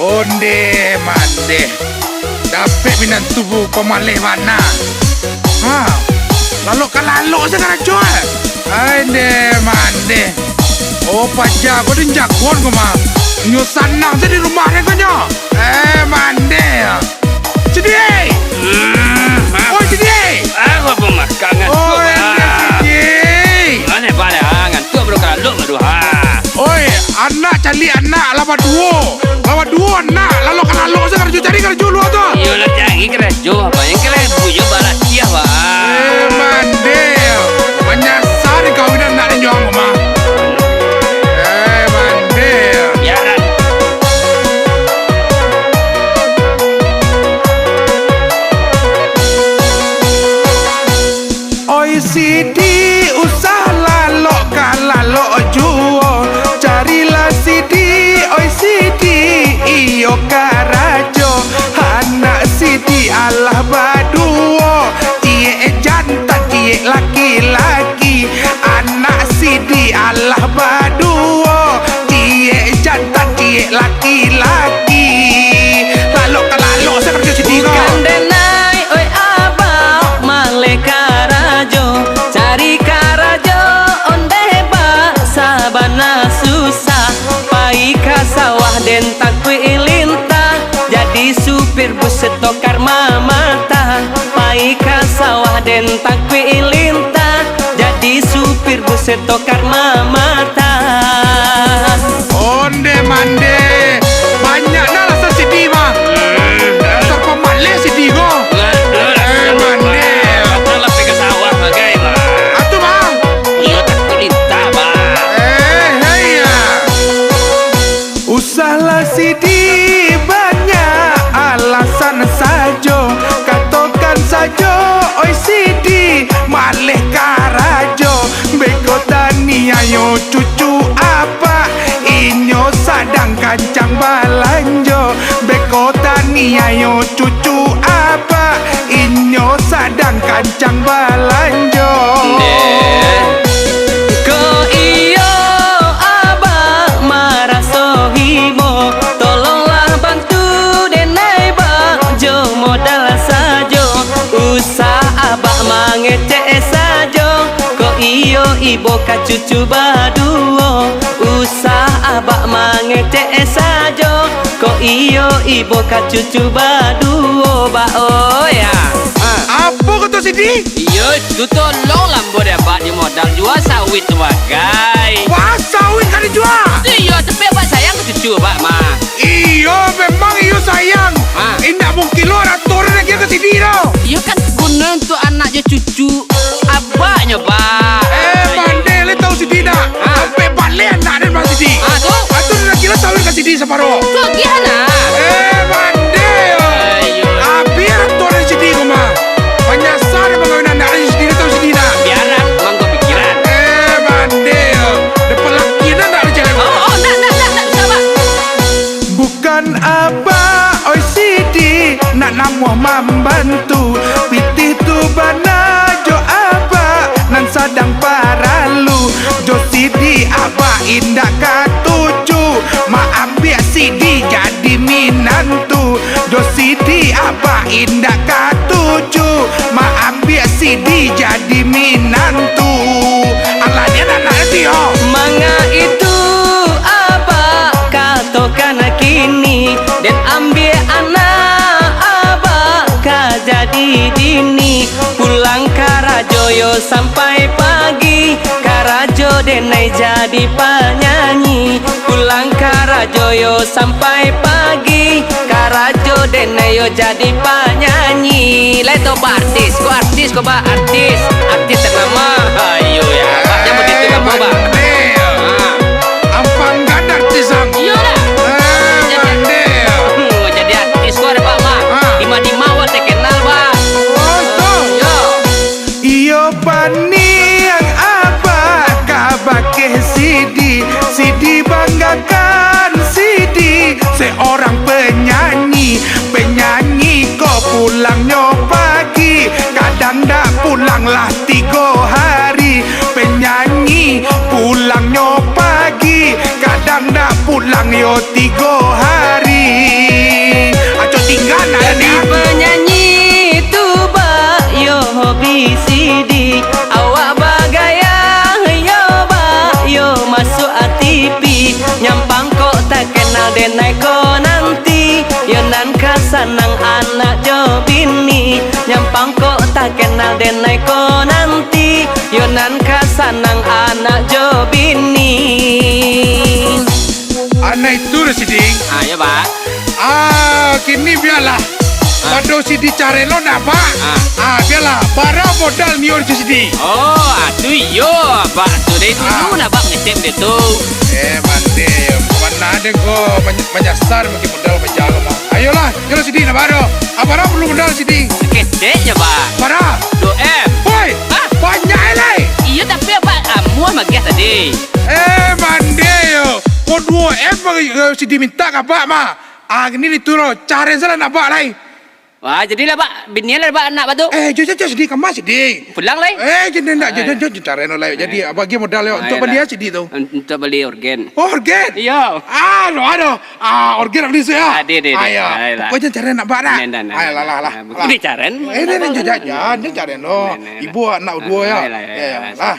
Onde mande dapat minan tubuh pemalih mana. Lalu kalau sekarang cuy. Ande mande. Oh pajak kau din jagoan kau mah. Nyusan nang di rumahnya kau nyo. Mande. Sedih. Oh sedih. Apa mah kangen. Oh sedih. Mana pada angan tu baru kalau madu Oi, anak cali anak lawan dua anak lalu kalau sekarang cari kerja lu tu. Yo lah jangan kerja apa yang kalian punya barat dia Mande. Menyasar kawinan nak dijual mah. Mande. Ya kan. Oi Sidi usah lalu kalau juo carilah Sidi. Oi Sidi iyo karajo anak Sidi Allah baduo cie jantan cie laki-laki anak Sidi Allah baduo cie jantan cie laki-laki lalu kalau saya kerja Sidi kau denai oi abang male karajo cari karajo onde ba sabana susah pai ka sawah den takwi ilintah jadi supir bus setokar mamata pai ka sawah den takwi ilintah jadi supir bus setokar mamata onde mande banyak dah rasa Sidi mah dasar pemalih Sidi kau mande Lebih ke sawah bagai atu bang Yo tak kulita ya usahlah Sidi banyak alasan sajo katakan sajo oi Sidi malih karajo beko tani ayo cucu apa inyo sadang kancang balanjo beko tani ayo cucu apa inyo sadang kancang balanjo ko iyo abang marasohimo tolonglah bantu denai bang jo modal sajo usah abang mangecek sajo ko iyo ibu ka cucu baduo usah abang mangecek sajo ko iyo ibu ka cucu baduo ba oh ya apa kata Sidi Yo tu tolong lambo dia bak dia modal jual sawit bagai wah sawit kan dijual Yo tapi abang sayang ke cucu bak mah iyo memang iyo sayang indah mungkin lo aturan lagi ke Sidi tau Yo kan guna untuk anaknya cucu abaknya bak mande le tahu Sidi dah sampai balik anak dan mas Sidi tu atu nak kira sawit ke Sidi separuh tu gimana mande biar aturan Sidi kau mah menyasar mengawin anak dan Sidi tahu Sidi dah biaran manggo pikiran mande depan laki dah nak jalan nak sabar bukan apa oi Sidi nak namuh membantu pitih tu bana jo apa nan sadang paralu jo Sidi apa indah katuju ma ambil Sidi jadi minantu jo Sidi apa indah katuju ma ambil Sidi jadi minantu Allah dia nak dia manga itu apa katokan kini dan ambil anak apa jadi dini pulang karajoyo sampai pagi karajo denai jadi penyanyi pulang karajoyo sampai pagi karajo denayo jadi penyanyi leto artis ko ba artis ternama ayo ya baknya begitu kan ba ampang gadar tisang Yo lah jadi artis ko ada bak mah di mawat terkenal bak Yo iyo pani yang apa kabake Sidi Sidi banggakan Sidi seorang penyanyi kok pulangnya pagi kadang dah pulanglah 3 hari penyanyi pulangnya pagi kadang dah pulang yo 3 hari denai ko nanti yo nan kasanang anak jo bini nyampang ko tak kenal denai ko nanti yo nan kasanang anak jo bini. Anak itu dah Siding. Ya pak. Kini biarlah. Padu Sidi cari lo nak pak. Biarlah. Barang modal ni orang Sidi. Oh, atu yo pak. Tu dari dulu nak pak ngetep dia tu. Mandi. Mana ada kau menyasar mungkin modal berjalan mah. Ayolah, kalau Sidi nak baru. Barang perlu modal Sidi. Keceknya pak. Barang. 2M. Woi, banyak lah. Iya tapi apa? Muat magas tadi. Mandi yo. Kau 2M Sidi minta ke pak mah. Gini diturun. Cari salah nak pak lah. Wah, jadilah pak. Binian lah pak anak pak tu. Jom Sidi kamu Sidi. Pulang lah. Jadi nak jom cari no lah. Jadi bagi modal yo untuk beli Sidi tu. Untuk beli organ. Organ. Iya. Aduh. Organ beli saya. Ada. Ayo. Kau jangan cari nak pak dah. Ayo lah. Ini caren. Jangan cari no. Ibu anak dua ya. Lah.